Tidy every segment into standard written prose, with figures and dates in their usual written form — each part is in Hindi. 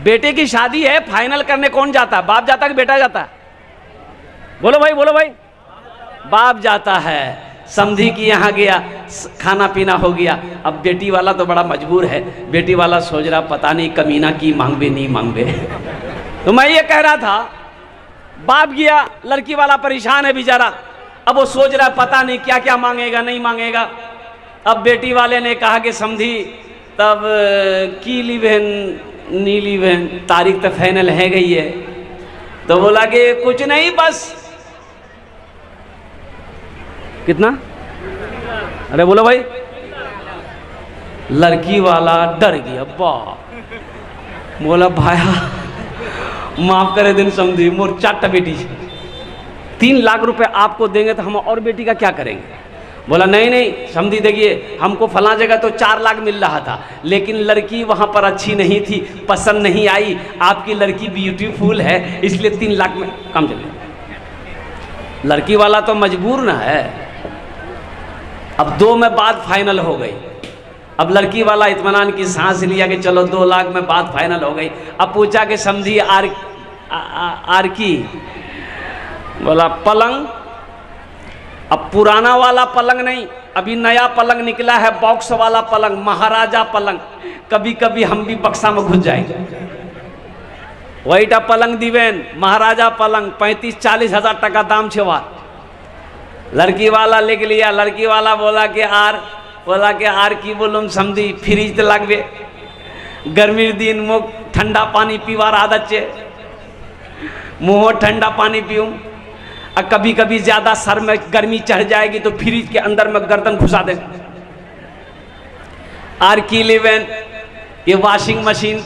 बेटे की शादी है, फाइनल करने कौन जाता है? बाप जाता है कि बेटा जाता है? बोलो भाई, बोलो भाई। बाप जाता है। समधी की यहाँ गया, खाना पीना हो गया। अब बेटी वाला तो बड़ा मजबूर है। बेटी वाला सोच रहा पता नहीं कमीना की मांगबे नहीं मांगबे। तो मैं ये कह रहा था, बाप गया, लड़की वाला परेशान है बेचारा। अब वो सोच रहा है पता नहीं क्या क्या मांगेगा नहीं मांगेगा। अब बेटी वाले ने कहा कि समधी तब की ली बहन नीली बहन, तारीख तो फाइनल है गई है। तो बोला कि कुछ नहीं, बस कितना, अरे बोलो भाई। लड़की वाला डर गया, बाप बोला भाया माफ करे दिन समझी, मोर 4 बेटी 3 लाख रुपए आपको देंगे तो हम और बेटी का क्या करेंगे? बोला नहीं नहीं समझी, देखिए हमको फला जगह तो 4 लाख मिल रहा था, लेकिन लड़की वहाँ पर अच्छी नहीं थी, पसंद नहीं आई। आपकी लड़की ब्यूटीफुल है, इसलिए 3 लाख में कम चले। लड़की वाला तो मजबूर ना है। अब 2 में बात फाइनल हो गई। अब लड़की वाला इत्मीनान की सांस लिया कि चलो 2 लाख में बात फाइनल हो गई। अब पूछा कि समझी आर की, बोला पलंग। अब पुराना वाला पलंग नहीं, अभी नया पलंग निकला है, बॉक्स वाला पलंग, महाराजा पलंग। कभी कभी हम भी बक्सा में घुस जाएंगे। वहीटा पलंग दीवेन, महाराजा पलंग, 35-40 हजार टका दाम छेवा। लड़की वाला लिख लिया। लड़की वाला बोला कि आर की बोलूँ समझी, फ्रिज तो लगबे, गर्मी दिन मुख ठंडा पानी पीवार आदत छे, मुँह ठंडा पानी पीऊँ। और कभी कभी ज्यादा सर में गर्मी चढ़ जाएगी तो फ्रिज के अंदर में गर्दन घुसा दे। आर की लेवेन, ये वॉशिंग मशीन,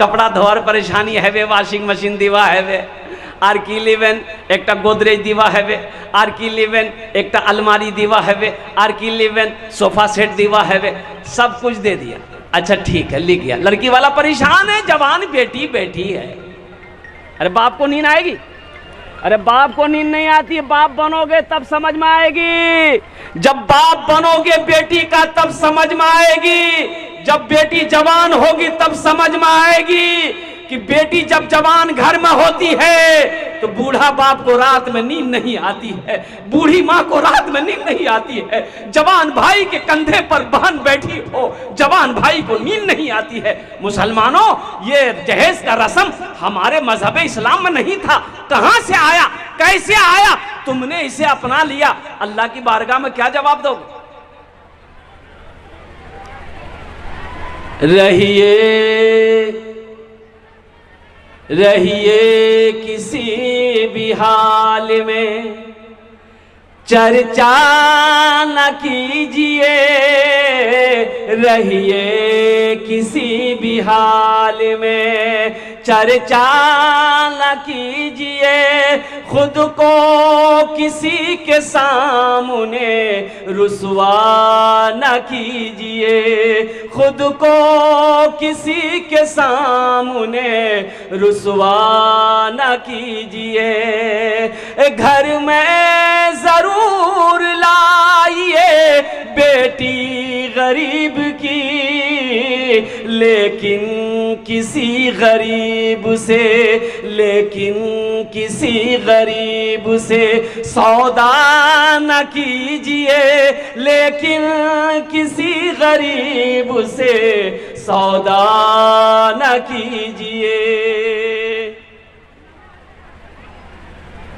कपड़ा धोर परेशानी है वे, वॉशिंग मशीन दीवा है वे। आर की लेवेन एक गोदरेज दीवा है वे। आर की लेवेन एक अलमारी दीवा है वे। आर की लेवेन सोफा सेट दीवा है वे। सब कुछ दे दिया। अच्छा ठीक है, लिख गया। लड़की वाला परेशान है, जवान बेटी बैठी है। अरे बाप को नींद आएगी? अरे बाप को नींद नहीं आती है, बाप बनोगे तब समझ में आएगी। जब बाप बनोगे बेटी का तब समझ में आएगी। जब बेटी जवान होगी तब समझ में आएगी कि बेटी जब जवान घर में होती है तो बूढ़ा बाप को रात में नींद नहीं आती है, बूढ़ी माँ को रात में नींद नहीं आती है। जवान भाई के कंधे पर बहन बैठी हो, जवान भाई को नींद नहीं आती है। मुसलमानों, ये जहेज का रस्म हमारे मजहब इस्लाम में नहीं था। कहां से आया, कैसे आया? तुमने इसे अपना लिया। अल्लाह की बारगाह में क्या जवाब दोगे? रहिए किसी भी हाल में, चर्चा न कीजिए। रहिए किसी भी हाल में, चर्चा न कीजिए। खुद को किसी के सामने रुसवा न कीजिए। खुद को किसी के सामने रुसवा न कीजिए। घर में जरूर लाइए बेटी गरीब की, लेकिन किसी गरीब से सौदा न कीजिए। लेकिन किसी गरीब से सौदा न कीजिए।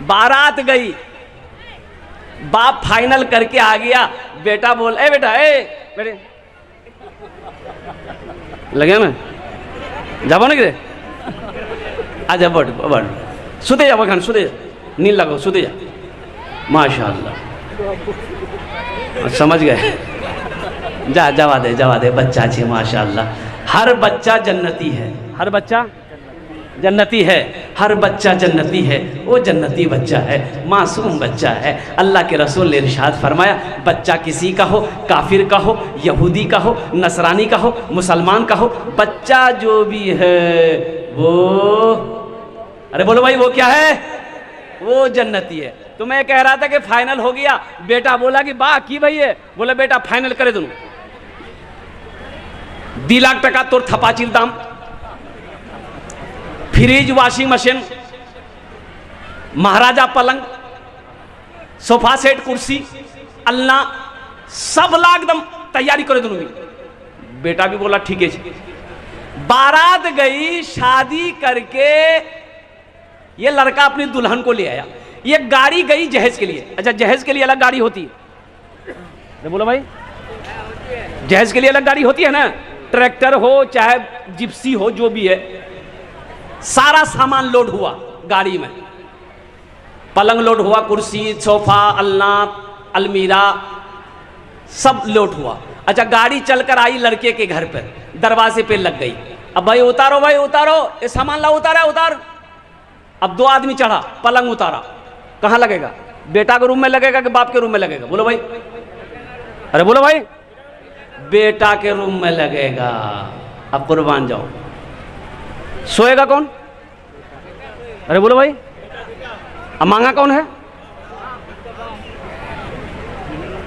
बारात गई, बाप फाइनल करके आ गया। बेटा बोल, ए बेटा, ए बेटे लगे ना जाबो ना कि आजा बड़ सुते जा बखान, सुते जा, नींद लगो, सुते जा। माशाअल्लाह, समझ गए? जवा दे बच्चा छे। माशाअल्लाह, हर बच्चा जन्नती है, हर बच्चा जन्नती है, हर बच्चा जन्नती है। वो जन्नती बच्चा है, मासूम बच्चा है। अल्लाह के रसूल ने इरशाद फरमाया, बच्चा किसी का हो, काफिर का हो, यहूदी का हो, नसरानी का हो, मुसलमान का हो, बच्चा जो भी है वो, अरे बोलो भाई, वो क्या है? वो जन्नती है। तो मैं कह रहा था कि फाइनल हो गया। बेटा बोला कि बा की भाई है? बोले बेटा फाइनल करे दोनों, 2 लाख टका तोर थपाचिल दाम, फ्रिज, वॉशिंग मशीन, महाराजा पलंग, सोफा सेट, कुर्सी, अलना, सब ला एकदम तैयारी करे दोनों भी। बेटा भी बोला ठीक है। बारात गई, शादी करके ये लड़का अपनी दुल्हन को ले आया। ये गाड़ी गई जहेज के लिए। अच्छा, जहेज के लिए अलग गाड़ी होती है, बोलो भाई, जहेज के लिए अलग गाड़ी होती है ना। ट्रैक्टर हो चाहे जिप्सी हो, जो भी है, सारा सामान लोड हुआ गाड़ी में। पलंग लोड हुआ, कुर्सी, सोफा, अलना, अलमीरा, सब लोड हुआ। अच्छा, गाड़ी चलकर आई लड़के के घर पर, दरवाजे पे लग गई। अब भाई उतारो, भाई उतारो, ये सामान ला, उतारा, उतार। अब 2 आदमी चढ़ा, पलंग उतारा। कहां लगेगा? बेटा के रूम में लगेगा कि बाप के रूम में लगेगा? बोलो भाई, अरे बोलो भाई, बेटा के रूम में लगेगा। अब कुर्बान जाओ, सोएगा कौन? अरे बोलो भाई, अब मांगा कौन है?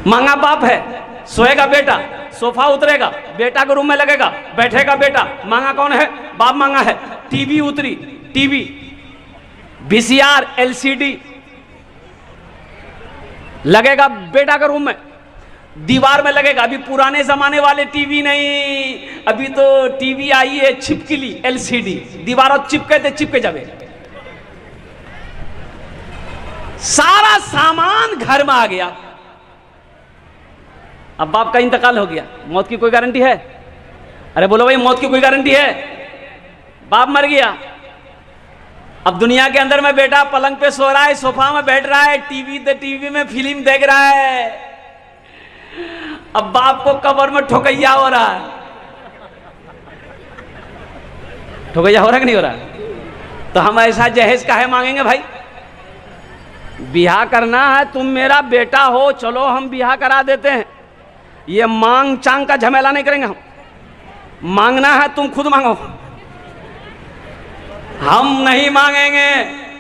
मांगा बाप है, सोएगा बेटा। सोफा उतरेगा, बेटा के रूम में लगेगा, बैठेगा बेटा। मांगा कौन है? बाप मांगा है। टीवी उतरी, टीवी, VCR, LCD लगेगा बेटा के रूम में, दीवार में लगेगा। अभी पुराने जमाने वाले टीवी नहीं, अभी तो टीवी आई है छिपकली, LCD, दीवार चिपके थे, चिपके जावे। सारा सामान घर में आ गया। अब बाप का इंतकाल हो गया, मौत की कोई गारंटी है? अरे बोलो भाई, मौत की कोई गारंटी है? बाप मर गया। अब दुनिया के अंदर में बेटा पलंग पे सो रहा है, सोफा में बैठ रहा है, टीवी में फिल्म देख रहा है। अब बाप को कब्र में ठोकैया हो रहा है। ठोकैया हो रहा है कि नहीं हो रहा? तो हम ऐसा जहेज काहे मांगेंगे भाई? ब्याह करना है, तुम मेरा बेटा हो, चलो हम ब्याह करा देते हैं। ये मांग चांग का झमेला नहीं करेंगे हम। मांगना है तुम खुद मांगो, हम नहीं मांगेंगे।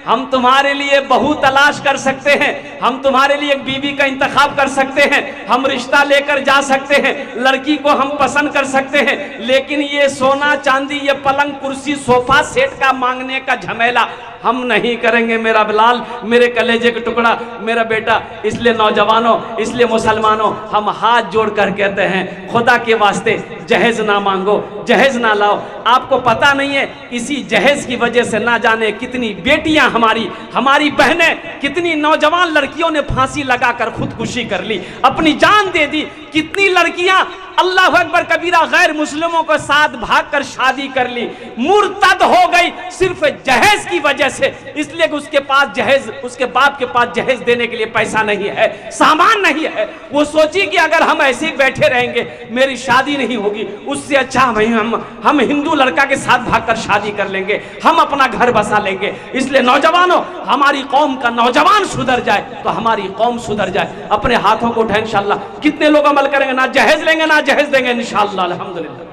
हम तुम्हारे लिए बहू तलाश कर सकते हैं, हम तुम्हारे लिए एक बीवी का इंतखाब कर सकते हैं, हम रिश्ता लेकर जा सकते हैं, लड़की को हम पसंद कर सकते हैं। लेकिन ये सोना चांदी, ये पलंग कुर्सी सोफा सेट का मांगने का झमेला हम नहीं करेंगे। मेरा बिलाल, मेरे कलेजे का टुकड़ा, मेरा बेटा। इसलिए नौजवानों, इसलिए मुसलमानों, हम हाथ जोड़ कर कहते हैं, खुदा के वास्ते जहेज ना मांगो, जहेज ना लाओ। आपको पता नहीं है, इसी जहेज की वजह से ना जाने कितनी बेटियां हमारी बहनें, कितनी नौजवान लड़कियों ने फांसी लगाकर खुदकुशी कर ली, अपनी जान दे दी। कितनी लड़कियां अल्लाह अकबर कबीरा गैर मुस्लिमों के साथ भागकर शादी कर ली, मुर्तद हो गई सिर्फ जहेज की वजह से। इसलिए कि उसके पास जहेज, उसके बाप के पास जहेज देने के लिए पैसा नहीं है, सामान नहीं है। वो सोची कि अगर हम ऐसे ही बैठे रहेंगे, मेरी शादी नहीं होगी, उससे अच्छा हम हिंदू लड़का के साथ भागकर शादी कर लेंगे, हम अपना घर बसा लेंगे। इसलिए नौजवानों, हमारी कौम का नौजवान सुधर जाए तो हमारी कौम सुधर जाए। अपने हाथों को उठाए इंशाअल्लाह। कितने लोग अमल करेंगे? ना जहेज लेंगे ना जहेज देंगे इंशाअल्लाह, अल्हम्दुलिल्लाह।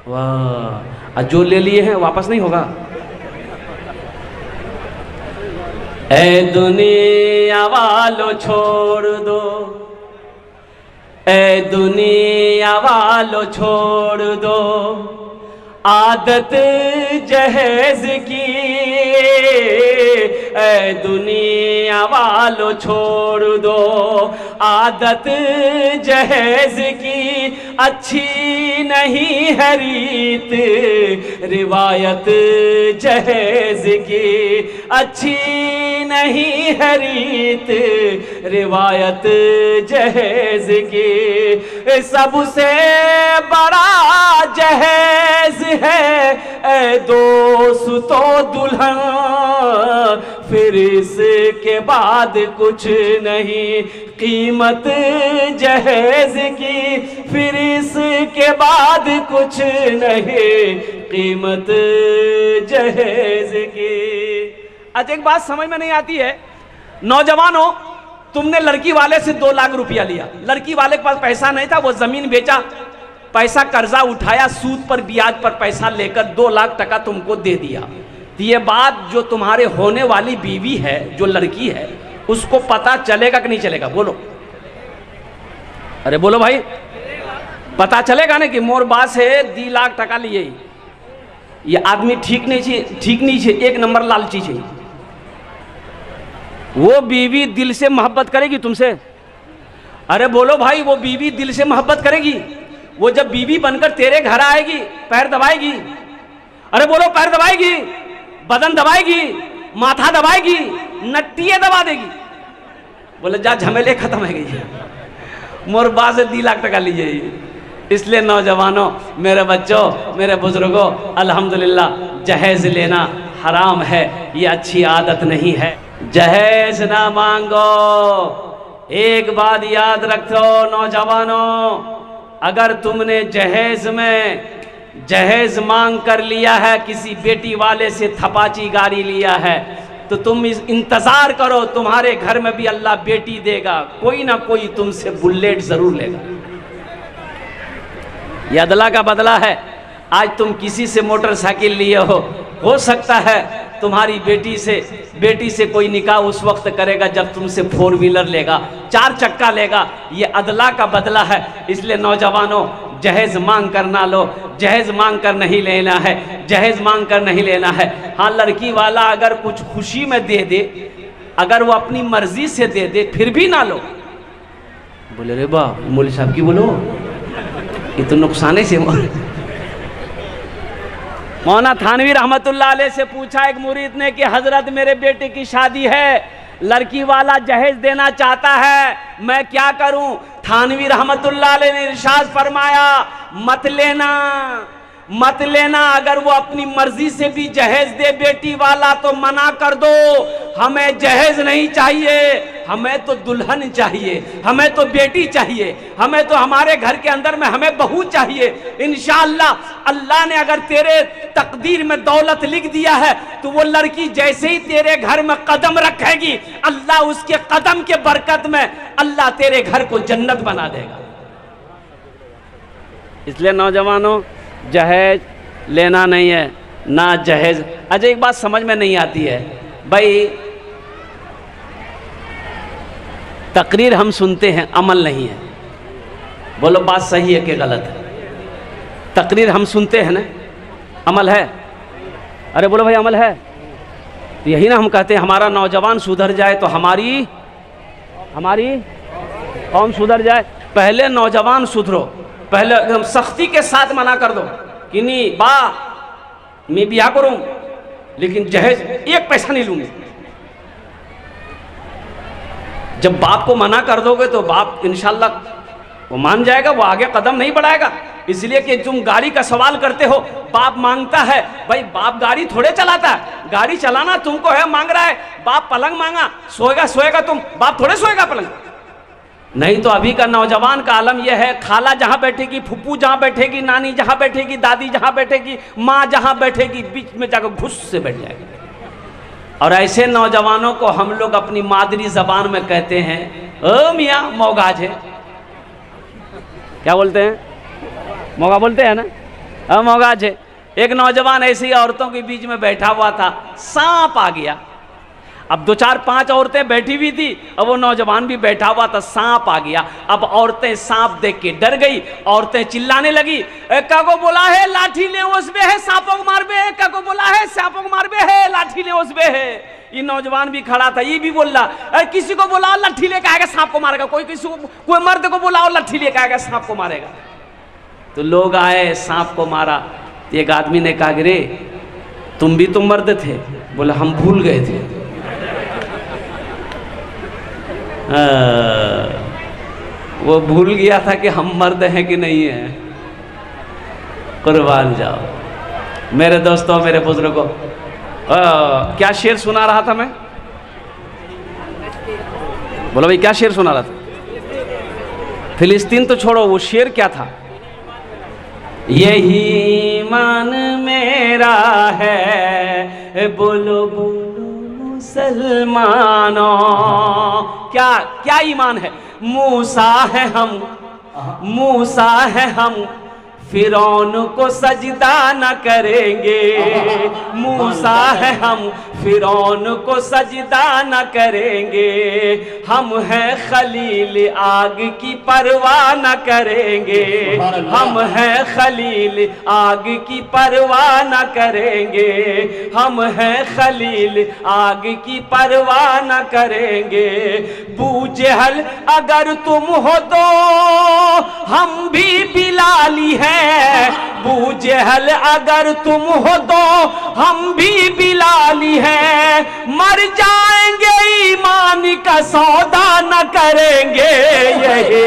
वाह, जो ले लिए हैं वापस नहीं होगा। ऐ दुनिया वालों छोड़ दो, ऐ दुनिया वालों छोड़ दो आदत जहेज की, ऐ दुनिया वालों छोड़ दो आदत जहेज की। अच्छी नहीं है रीत रिवायत जहेज की, अच्छी नहीं है रीत रिवायत जहेज की। सबसे बड़ा जहेज है ऐ दोस्तों दुल्हन, फिर इसके बाद कुछ नहीं कीमत जहेज की, फिर इसके बाद कुछ नहीं कीमत जहेज की। अच्छा, एक बात समझ में नहीं आती है, नौजवानों, तुमने लड़की वाले से 2 लाख रुपया लिया, लड़की वाले के पास पैसा नहीं था, वो जमीन बेचा, पैसा कर्जा उठाया, सूद पर ब्याज पर पैसा लेकर 2 लाख टका तुमको दे दिया। तो ये बात जो तुम्हारे होने वाली बीवी है, जो लड़की है, उसको पता चलेगा कि नहीं चलेगा? बोलो, अरे बोलो भाई, पता चलेगा ना कि मोर बात से 2 लाख टका लिए। ये आदमी ठीक नहीं है, एक नंबर लालची है। वो बीवी दिल से मोहब्बत करेगी तुमसे? अरे बोलो भाई, वो बीवी दिल से मोहब्बत करेगी? वो जब बीवी बनकर तेरे घर आएगी पैर दबाएगी? अरे बोलो, पैर दबाएगी, बदन दबाएगी, माथा दबाएगी, नट्टियां दबा देगी? बोले जा, झमेले खत्म है गई, मोर बा से 2 लाख टका लीजिए। इसलिए नौजवानों, मेरे बच्चों, मेरे बुजुर्गों, अल्हम्दुलिल्लाह जहेज लेना हराम है, ये अच्छी आदत नहीं है। जहेज ना मांगो। एक बात याद रखो नौजवानों, अगर तुमने जहेज मांग कर लिया है, किसी बेटी वाले से थपाची गाड़ी लिया है, तो तुम इंतजार करो, तुम्हारे घर में भी अल्लाह बेटी देगा, कोई ना कोई तुमसे बुलेट जरूर लेगा। यह अदला का बदला है। आज तुम किसी से मोटरसाइकिल लिए हो सकता है तुम्हारी बेटी से कोई निकाह उस वक्त करेगा जब तुमसे 4 व्हीलर लेगा, 4 चक्का लेगा। ये अदला का बदला है। इसलिए नौजवानों, जहेज मांग कर ना लो, जहेज मांग कर नहीं लेना है, जहेज मांग कर नहीं लेना है। हाँ, लड़की वाला अगर कुछ खुशी में दे दे, अगर वो अपनी मर्जी से दे दे, फिर भी ना लो। बोले रे बा, मौलवी साहब की बोलो, ये तो नुकसाने से। मौलाना थानवी रहमतुल्लाह अलैह से पूछा एक मुरीद ने कि हजरत, मेरे बेटे की शादी है, लड़की वाला जहेज देना चाहता है, मैं क्या करूं? थानवी रहमतुल्लाह अलैह ने इरशाद फरमाया, मत लेना। अगर वो अपनी मर्जी से भी जहेज दे बेटी वाला तो मना कर दो। हमें जहेज नहीं चाहिए, हमें तो दुल्हन चाहिए, हमें तो बेटी चाहिए, हमें तो हमारे घर के अंदर में हमें बहू चाहिए। इंशाअल्लाह अल्लाह ने अगर तेरे तकदीर में दौलत लिख दिया है तो वो लड़की जैसे ही तेरे घर में कदम रखेगी, अल्लाह उसके कदम के बरकत में अल्लाह तेरे घर को जन्नत बना देगा। इसलिए नौजवानों, जहेज लेना नहीं है, ना जहेज। अच्छा, एक बात समझ में नहीं आती है भाई, तकरीर हम सुनते हैं, अमल नहीं है। बोलो बात सही है कि गलत है? तकरीर हम सुनते हैं ना, अमल है? अरे बोलो भाई, अमल है? तो यही ना हम कहते हैं हमारा नौजवान सुधर जाए तो हमारी कौम सुधर जाए। पहले नौजवान सुधरो, पहले एकदम सख्ती के साथ मना कर दो कि नहीं बा, मैं ब्याह करूं लेकिन जहेज 1 पैसा नहीं लूंगी। जब बाप को मना कर दोगे तो बाप इंशाल्लाह वो मान जाएगा, वो आगे कदम नहीं बढ़ाएगा। इसलिए कि तुम गाड़ी का सवाल करते हो, बाप मांगता है, भाई बाप गाड़ी थोड़े चलाता है, गाड़ी चलाना तुमको है, मांग रहा है। बाप पलंग मांगा, सोएगा तुम, बाप थोड़े सोएगा पलंग। नहीं तो अभी का नौजवान का आलम यह है, खाला जहां बैठेगी, फुप्पू जहां बैठेगी, नानी जहां बैठेगी, दादी जहां बैठेगी, माँ जहां बैठेगी, बीच में जाकर घुस से बैठ जाएगी। और ऐसे नौजवानों को हम लोग अपनी मादरी जबान में कहते हैं, ओ मियाँ मौगाज है। क्या बोलते हैं? मौगा बोलते हैं ना, मौगाज है। एक नौजवान ऐसी औरतों के बीच में बैठा हुआ था, सांप आ गया। अब 2 4 5 औरतें बैठी हुई थी, अब वो नौजवान भी बैठा हुआ था, सांप आ गया। अब औरतें सांप देख के डर गई, औरतें चिल्लाने लगी, का को बोला है लाठी ले उसबे है, सांपों को मारबे है, का को बोला है सांपों को मारबे है, लाठी ले उसबे है। ये नौजवान भी खड़ा था, ये भी बोल रहा, किसी को बोला लाठी लेके आएगा सांप को मारेगा, कोई मर्द को बोला लाठी लेके आएगा सांप को मारेगा। तो लोग आए, सांप को मारा। तो एक आदमी ने कहा, रे तुम भी तो मर्द थे? बोला हम भूल गए थे। वो भूल गया था कि हम मर्द हैं कि नहीं हैं। कुर्बान जाओ मेरे दोस्तों, मेरे बुजुर्गों। क्या शेर सुना रहा था मैं? बोलो भाई, क्या शेर सुना रहा था? फिलिस्तीन तो छोड़ो, वो शेर क्या था? यही ईमान मेरा है, बोलो बोलो मुसलमानों। क्या ईमान है? मूसा है हम फिरौन को सजदा न करेंगे। मूसा है हम, फिरौन को सजदा न करेंगे। हम हैं खलील, आग की परवाह न करेंगे। हम हैं खलील, आग की परवाह न करेंगे। हम हैं खलील, आग की परवाह न करेंगे। बूजहल अगर तुम हो तो हम भी बिलाली हैं। बूजहल अगर तुम हो तो हम भी बिलाली हैं। मर जाएंगे ईमान का सौदा न करेंगे। यही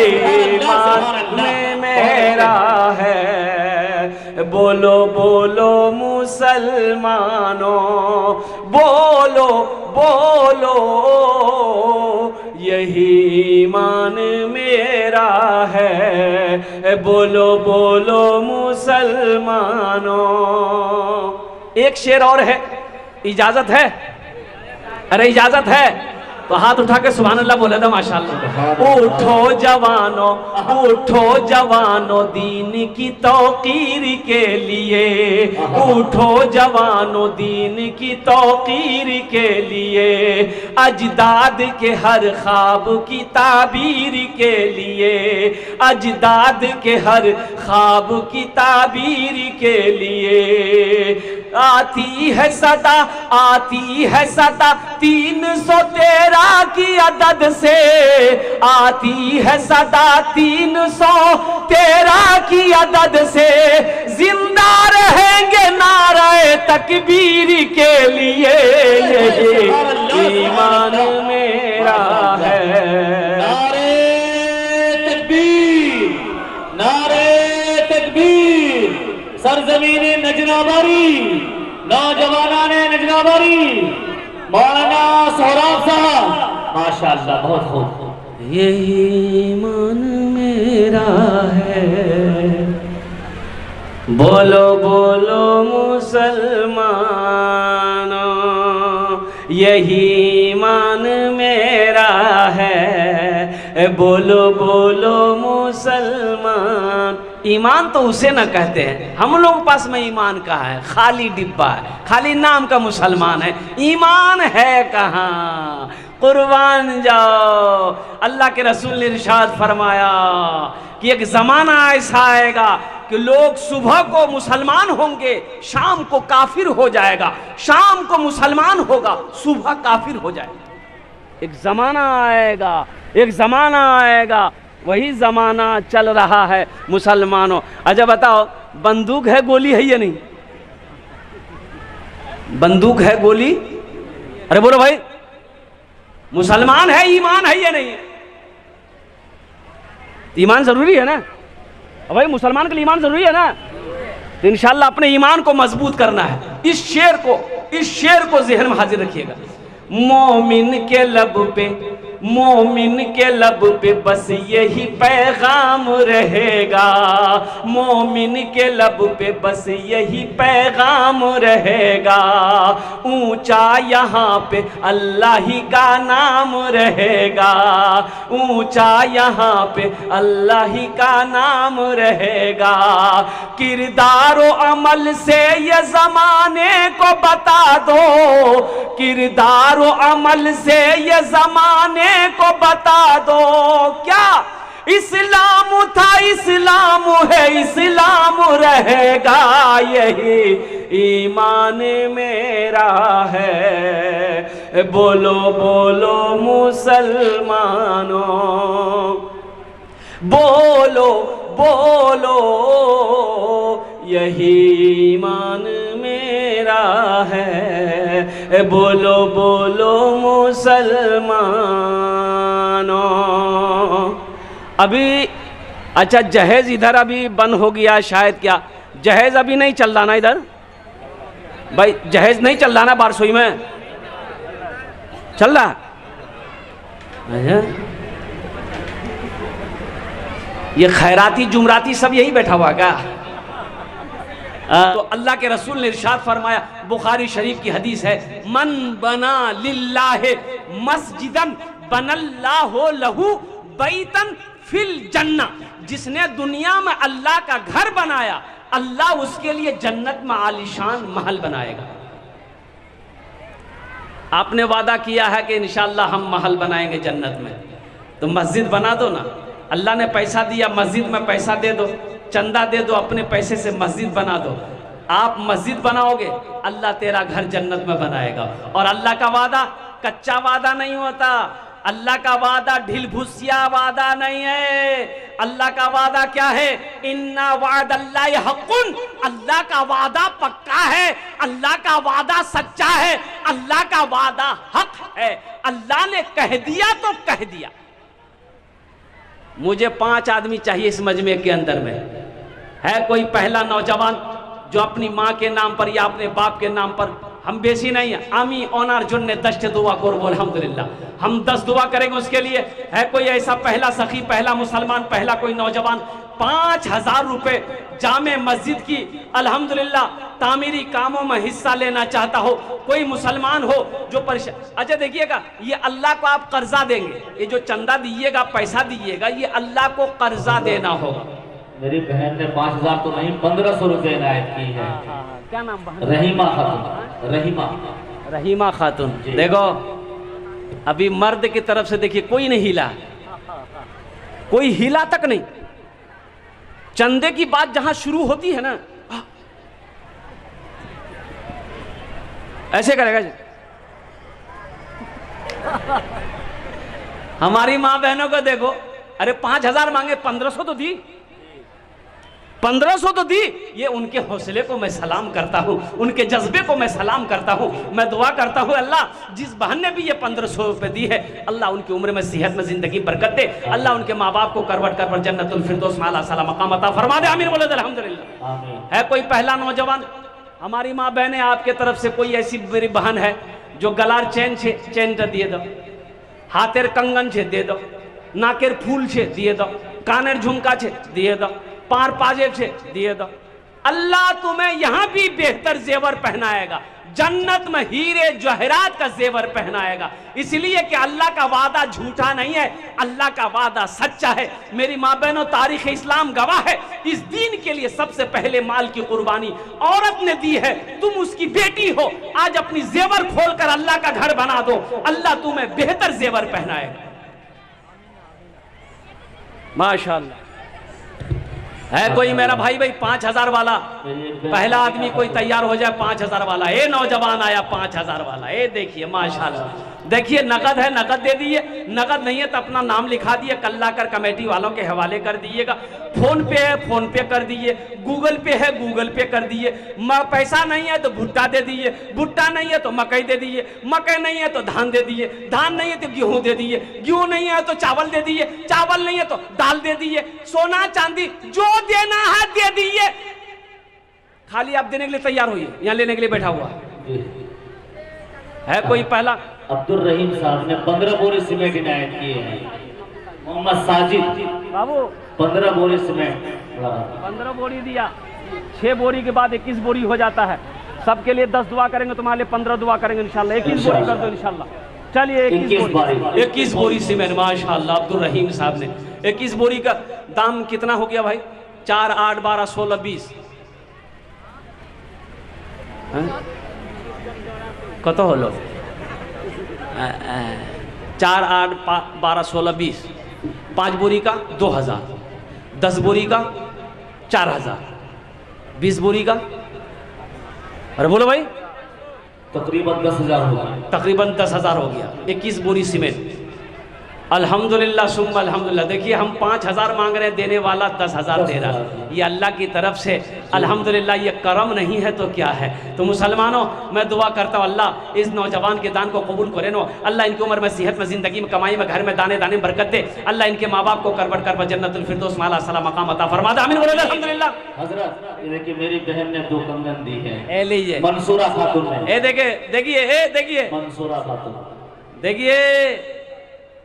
ईमान में मेरा है। बोलो बोलो मुसलमानों, बोलो बोलो, यही ईमान मेरा है। बोलो बोलो मुसलमानों। एक शेर और है, इजाजत है? अरे इजाजत है तो हाथ उठा के सुभान अल्लाह बोले तो माशाअल्लाह। उठो जवानों, उठो जवानों, दीन की तौकीर के लिए। उठो जवानों, दीन की तौकीर के लिए। अजदाद के हर ख्वाब की ताबीर के लिए। अजदाद के हर ख्वाब की ताबीर के लिए। आती है सदा, आती है सदा 313 की अदद से। आती है सदा 313 की अदद से। जिंदा रहेंगे नारे तकबीर के लिए। ये ईमान मेरा है। नारे तकबीर, नारे तकबीर। सरजमीने नजनाबारी, नौजवानाने नजनाबारी, मौलाना सोहराब साहब, माशाअल्लाह, बहुत खूब। यही ईमान मेरा है। बोलो बोलो मुसलमानों, यही ईमान मेरा है। बोलो बोलो मुसलमान। ईमान तो उसे न कहते हैं, हम लोग पास में ईमान का है खाली डिब्बा है, खाली नाम का मुसलमान है। ईमान है कहाँ? कुर्बान जाओ। अल्लाह के रसूल ने इरशाद फरमाया कि एक ज़माना ऐसा आएगा कि लोग सुबह को मुसलमान होंगे, शाम को काफिर हो जाएगा। शाम को मुसलमान होगा, सुबह काफिर हो जाएगा। एक ज़माना आएगा, एक ज़माना आएगा, वही ज़माना चल रहा है मुसलमानों। अच्छा बताओ, बंदूक है गोली है या नहीं? बंदूक है गोली? अरे बोलो भाई, मुसलमान है, ईमान है या नहीं है? ईमान जरूरी है ना भाई, मुसलमान के लिए ईमान जरूरी है ना। तो इंशाल्लाह अपने ईमान को मजबूत करना है। इस शेर को ज़हन में हाजिर रखिएगा। मोमिन के लब पे, मोमिन के लब पे बस यही पैगाम रहेगा। मोमिन के लब पे बस यही पैगाम रहेगा। ऊंचा यहाँ पे अल्लाह ही का नाम रहेगा। ऊंचा यहाँ पे अल्लाह ही का नाम रहेगा। किरदार व अमल से ये ज़माने को बता दो। किरदार व अमल से ये ज़माने को बता दो। क्या इस्लाम था, इस्लाम है, इस्लाम रहेगा। यही ईमान मेरा है। बोलो बोलो मुसलमानों, बोलो बोलो, यही ईमान मेरा है। बोलो बोलो मुसलमानों। अभी अच्छा जहेज इधर अभी बंद हो गया शायद, क्या जहेज अभी नहीं चल रहा ना इधर? भाई जहेज नहीं चल रहा ना बारसोई में? चल रहा? अच्छा, ये खैराती जुमराती सब यही बैठा हुआ क्या? तो अल्लाह के रसूल ने इरशाद फरमाया, बुखारी शरीफ की हदीस है, मन बना लिल्लाहि मस्जिदन बनल्लाहु लहू बैतन फिल जन्ना। जिसने दुनिया में अल्लाह का घर बनाया, अल्लाह उसके लिए जन्नत में आलीशान महल बनाएगा। आपने वादा किया है कि इंशाअल्लाह हम महल बनाएंगे जन्नत में, तो मस्जिद बना दो ना। अल्लाह ने पैसा दिया, मस्जिद में पैसा दे दो, चंदा दे दो, अपने पैसे से मस्जिद बना दो। आप मस्जिद बनाओगे, अल्लाह तेरा घर जन्नत में बनाएगा। और अल्लाह का वादा कच्चा वादा नहीं होता, अल्लाह का वादा ढिलभुसिया वादा नहीं है। अल्लाह का वादा क्या है? इन्ना वादल्लाहि हक़्क़ुन, अल्लाह का वादा पक्का है, अल्लाह का वादा सच्चा है, अल्लाह का वादा हक है। अल्लाह ने कह दिया तो कह दिया। मुझे 5 आदमी चाहिए इस मजमे के अंदर में। है कोई पहला नौजवान जो अपनी माँ के नाम पर या अपने बाप के नाम पर, हम बेसी नहीं है, आमी ओनार जुन्ने 10 दुआ करब अल्हम्दुलिल्लाह, हम 10 दुआ करेंगे उसके लिए। है कोई ऐसा पहला सखी, पहला मुसलमान, पहला कोई नौजवान 5000 रुपए जामे मस्जिद की अल्हम्दुलिल्लाह तामीरी कामों में हिस्सा लेना चाहता हो, कोई मुसलमान हो जो परेशान। अच्छा देखिएगा, ये अल्लाह को आप कर्जा देंगे, ये जो चंदा दीजिएगा, पैसा दीजिएगा, ये अल्लाह को कर्जा देना होगा। मेरी बहन ने 5000 तो नहीं 1500 रुपए इनायत की है। क्या नाम बहन? रहीमा खातून। रहीमा खातून। देखो अभी मर्द की तरफ से देखिए कोई नहीं हिला, कोई हिला तक नहीं। चंदे की बात जहां शुरू होती है ना, ऐसे करेगा जी। हमारी माँ बहनों को देखो, अरे 5000 मांगे, 1500 तो दी, 1500 तो दी। ये उनके हौसले को मैं सलाम करता हूँ, उनके जज्बे को मैं सलाम करता हूँ। मैं दुआ करता हूँ अल्लाह जिस बहन ने भी ये 1500 रुपए दी है, अल्लाह उनकी उम्र में सेहत में जिंदगी बरकत दे, अल्लाह उनके माँ बाप को करवट कर पर जन्नतुल फिरदौस में आला साला मकाम अता फरमा दे। आमीन बोले अल्हम्दुलिल्लाह। आमीन। है कोई पहला नौजवान, हमारी माँ बहनें आपके तरफ से कोई ऐसी मेरी बहन है जो गलार चैन दिए दो, हाथेर कंगन छे दे दो, नाकेर फूल छे दिए दो, कानेर झुमका छे दिए दो, पार पाजेब छे दिए दो। अल्लाह तुम्हें यहां भी बेहतर जेवर पहनाएगा, जन्नत में हीरे जवाहरात का जेवर पहनाएगा, इसलिए कि अल्लाह का वादा झूठा नहीं है, अल्लाह का वादा सच्चा है। मेरी माँ बहनों, तारीख इस्लाम गवाह है, इस दीन के लिए सबसे पहले माल की कुर्बानी औरत ने दी है। तुम उसकी बेटी हो, आज अपनी जेवर खोलकर अल्लाह का घर बना दो, अल्लाह तुम्हें बेहतर जेवर पहनाएगा। माशाअल्लाह। है कोई मेरा भाई 5000 वाला, पहला आदमी कोई तैयार हो जाए 5000 वाला। ए नौजवान आया 5000 वाला, ए देखिए माशाल्लाह, देखिए नगद है, नगद दे दिए, नगद नहीं है तो अपना नाम लिखा दिए, कल्ला कर कमेटी वालों के हवाले कर दीजिएगा। फोन पे है, फोन पे कर दीजिए, गूगल पे है, गूगल पे कर दीजिए। पैसा नहीं है तो भुट्टा दे दीजिए, भुट्टा नहीं है तो मकई दे दीजिए, मकई नहीं है तो धान दे दीजिए, धान नहीं है तो गेहूं दे दीजिए, गेहूं नहीं है तो चावल दे दीजिए, चावल नहीं है तो दाल दे दीजिए, सोना चांदी जो देना है दे दीजिए। खाली आप देने के लिए तैयार होइए, यहाँ लेने के लिए बैठा हुआ है कोई पहला? अब्दुल रहीम साहब ने 15 बोरी सीमेंट इनायत किए हैं। मोहम्मद साजिद बाबू 15 बोरी सीमेंट, 15 बोरी दिया, 6 बोरी के बाद 21 बोरी हो जाता है। सबके लिए 10 दुआ करेंगे, तुम्हारे लिए 15 दुआ करेंगे इंशाल्लाह। 21 बोरी कर दो इंशाल्लाह। चलिए 21 बोरी सीमेंट माशाल्लाह अब्दुल रहीम साहब ने। 21 बोरी का दाम कितना हो गया भाई? 4, 8, 12, 16, 20 कत हलो? 4, 8, 12, 16, 20, 5 बोरी का 2000, 10 बोरी का 4000, 20 बोरी का, अरे बोलो भाई, तकरीबन 10,000 हो गया। तकरीबन 10,000 हो गया। 21 बोरी सीमेंट अल्हम्दुलिल्लाह सुम्मा अल्हम्दुलिल्लाह। देखिए हम 5000 मांग रहे हैं, देने वाला 10,000 दे रहा है। ये अल्लाह की तरफ से अल्हम्दुलिल्लाह, ये करम नहीं है तो क्या है? तो मुसलमानों, मैं दुआ करता हूँ अल्लाह इस नौजवान के दान को कबूल करे नो, अल्लाह इनकी उम्र में, सेहत में, ज़िंदगी में, कमाई में, घर में, दाने दाने बरकत दे, अल्लाह इनके माँ बाप को करवट कर जन्नतुल फिरदौस में आला साला मकाम अता फरमा दे। आमीन बोलो अल्हम्दुलिल्लाह। हजरत ये देखिए मेरी बहन ने 2 कंगन दी है। ए लीजिए मंसूरा खातून ने। ए देखिए मंसूरा खातून, देखिए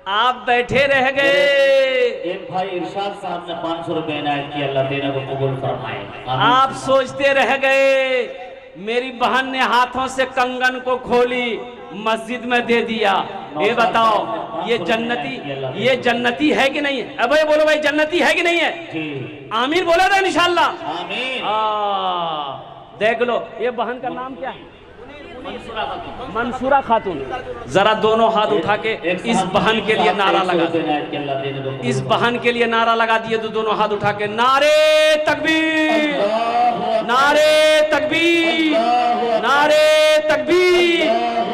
आप बैठे रह गए। एक भाई इरशाद साहब ने 500 रुपए इनायत किया, अल्लाह देने को कबूल फरमाए। आप सोचते रह गए, मेरी बहन ने हाथों से कंगन को खोली, मस्जिद में दे दिया। ये बताओ ये जन्नती है कि नहीं है? अब बोलो भाई, जन्नती है कि नहीं है? आमीर बोला था इंशाल्लाह। देख लो, ये बहन का नाम क्या है? मंसूरा खातून। जरा दोनों हाथ उठा के इस बहन के लिए नारा लगा दो। इस बहन के लिए नारा लगा दिए तो दोनों हाथ उठा के नारे तकबीर, नारे तकबीर, नारे तकबीर।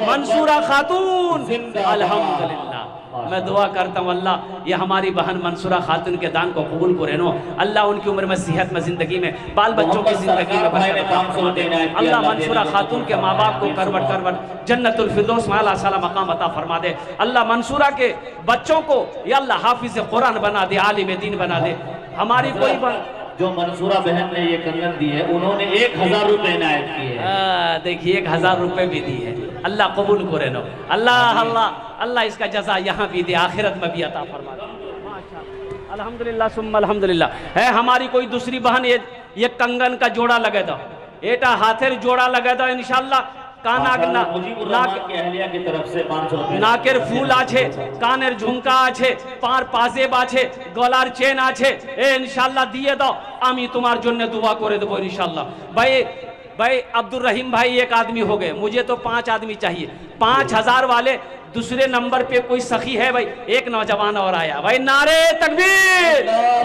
मंसूरा खातून, अल्हम्दुलिल्लाह। मैं दुआ करता हूँ अल्लाह ये हमारी बहन मंसूरा खातून के दान को कबूल करे नो। अल्लाह उनकी उम्र में, सेहत में, जिंदगी में, बाल बच्चों की जिंदगी में अल्लाह मंसूरा खातून के माँ बाप को करवट जन्नतुल फिरदौस में आला मकाम अता फरमा दे। अल्लाह मंसूरा के बच्चों को या अल्लाह हाफिज कुरान बना दे, आलिम दीन बना दे। हमारी कोई जो मंसूरा बहन ने ये कंगन दी है, उन्होंने 1000 रुपए इनायत किए हैं। देखिए 1000 रुपए भी दी है। अल्लाह कबूल करे नो। अल्लाह अल्लाह अल्लाह इसका जज़ा यहाँ भी दे, आखिरत में भी अता फरमा दे। माशाअल्लाह, अल्हम्दुलिल्लाह सुम्मा अल्हम्दुलिल्लाह। है हमारी कोई दूसरी बहन ये कंगन का जोड़ा लगे दो, एटा हाथेर जोड़ा लगे दो इंशाल्लाह। नाकेर फूल आछे, कानेर झुमका आछे, पार पाजेब आछे, गलार चेन आछे। ए इंशाल्लाह दिए दो, आमी तुम्हार जन्य दुआ करे देबो इंशाल्लाह। भाई अब्दुल रहीम भाई एक आदमी हो गए, मुझे तो 5 आदमी चाहिए। 5000 वाले दूसरे नंबर पे कोई सखी है भाई? एक नौजवान और आया भाई, नारे तकबीर,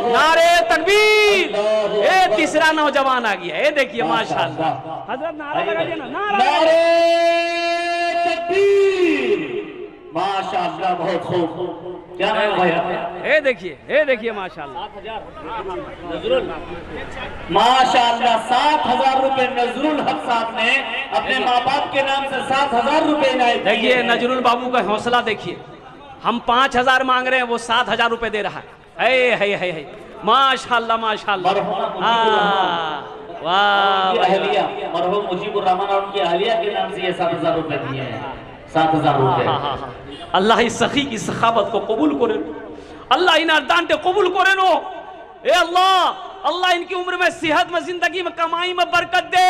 नारे तकबीर। ए तीसरा नौजवान आ गया। ये देखिए माशाअल्लाह। हजरत नारा लगाइए ना, नारे तकबीर। माशाअल्लाह, बहुत खूब। क्या नाम भैया? ये देखिए माशाअल्लाह। माशाअल्लाह 7000 रुपए नजरुल हक साहब ने अपने माँ बाप के नाम से 7000 रुपए इनायत। देखिए नजरुल बाबू का हौसला देखिए। हम 5000 मांग रहे हैं, वो 7000 रुपए दे रहा है। माशाअल्लाह माशाअल्लाह। वाह, मरहूम मुजीबुर रहमान और उनकी अहलिया के नाम से ये 7000 रुपए दिए हैं। 7000 रुपए। अल्लाह इस सखी की सखावत को कबूल करे, अल्लाह इन दान को कबूल करे नो। ए अल्लाह इनकी उम्र में, सेहत में, जिंदगी में, कमाई में बरकत दे,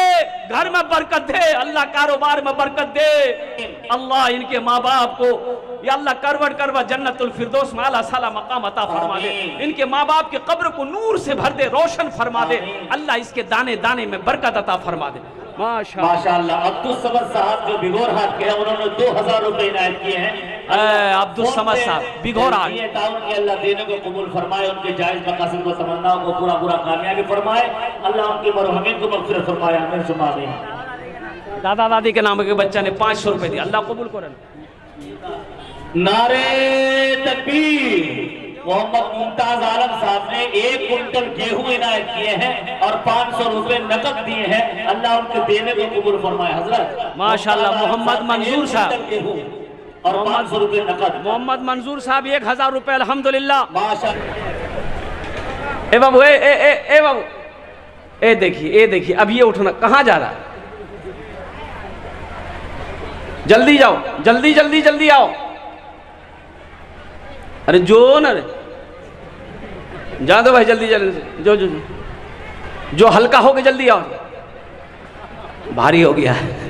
घर में बरकत दे, अल्लाह कारोबार में बरकत दे। अल्लाह इनके माँ बाप को या अल्लाह करवट जन्नतुल फिरदौस में आला मकाम अता फरमा दे। इनके माँ बाप के कब्र को नूर से भर दे, रोशन फरमा दे। अल्लाह इसके दाने दाने में बरकत अता फरमा दे। माशाअल्लाह। अब्दुल समद साहब जो बिगोर हाट के हैं, उन्होंने 2000 रुपए इनायत किए हैं। अब्दुल समद साहब बिगोर हाट, अल्लाह देने को कबूल फरमाए, उनके जायज मकासद व तमन्नाओं को पूरा कामयाबी फरमाए। अल्लाह उनके मरहुमीन को मग़फ़िरत फरमाए। आमीन सुम्मा आमीन। दादा दादी के नाम के बच्चा ने 500 रुपए दिए, अल्लाह कबूल करे। नारे तकबीर। मोहम्मद मुमताज आलम साहब ने 1 कुंटल गेहूं इनायत किए हैं और 500 रुपए नकद दिए हैं। अल्लाह उनके देने को कबूल फरमाए। हजरत माशाअल्लाह। मोहम्मद मंजूर साहब और 500 रुपए नकद। मोहम्मद मंजूर साहब 1000 रुपए अल्हम्दुलिल्लाह। माशाअल्लाह। ए बाबू, ए बाबू, ए देखिए अब ये उठना कहाँ जा रहा है? जल्दी जाओ, जल्दी आओ। अरे जो न रे, जा दो भाई, जल्दी जो हल्का हो के जल्दी आओ, भारी हो गया है।